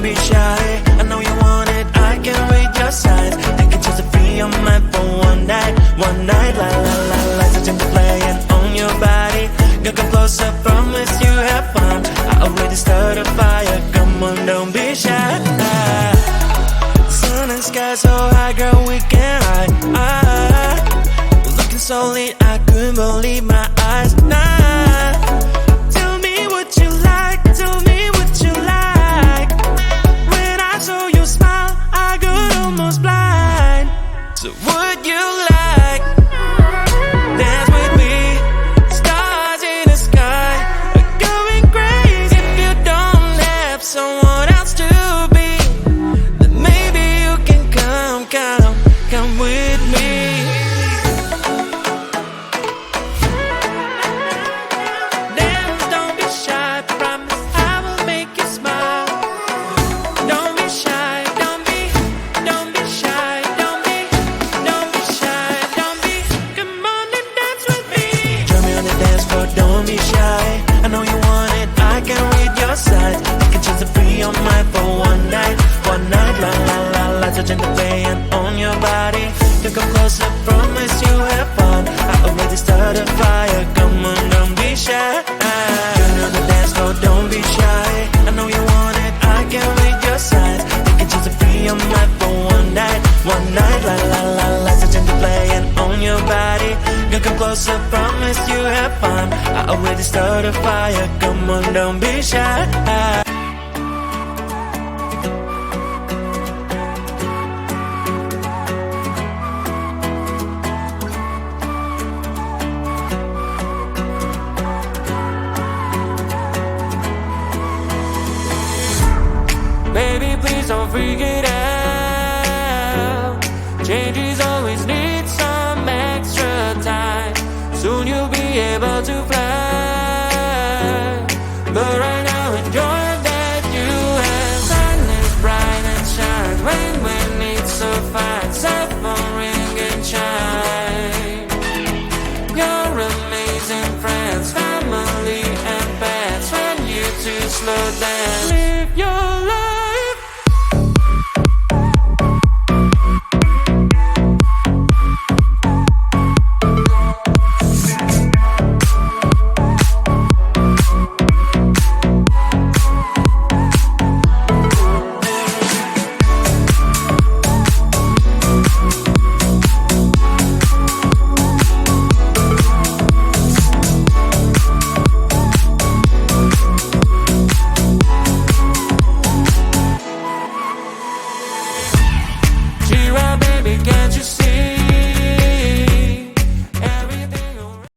be shy. I know you want it, I can read your signs. Take a chance to be on my phone one night. La la la, lights are just playing on your body. Gonna come closer, promise you have fun. I already started a fire, come on, don't be shy. Sun and sky so high, girl, we can ride. Looking so lit, I couldn't believe my eyes. Tell me what you like, tell me what you like. When I saw you smile, I got almost blind. So would you like dance with me? Stars in the sky are going crazy. If you don't have someone else to be, then maybe you can come with me. Dance, don't be shy, promise I will make you smile. Don't be shy, don't be shy, don't be shy, don't be. Come on and dance with me. Join me on the dance floor, don't be shy. I know you want it, I can read your signs. I can choose to be on my phone one night. La la la, lights are gently playing on your body. You come closer, promise you have fun. I already started a fire, come on, don't be shy. Join me on the dance floor, don't be shy. I know you want it, I can read your signs. I can choose to be on my phone one night. La la la, lights are gently playing on your body. You come closer, promise you have fun. I already started a fire, come on, don't be shy. Baby, please don't freak it out. Changes always need some extra time. Soon you'll be able to fly. But right now enjoy that you have. Sun is bright and shines when it's so fine. Cell phone ring and chime. Your amazing friends, family and pets. When you two slow down, live your life. Can't you see?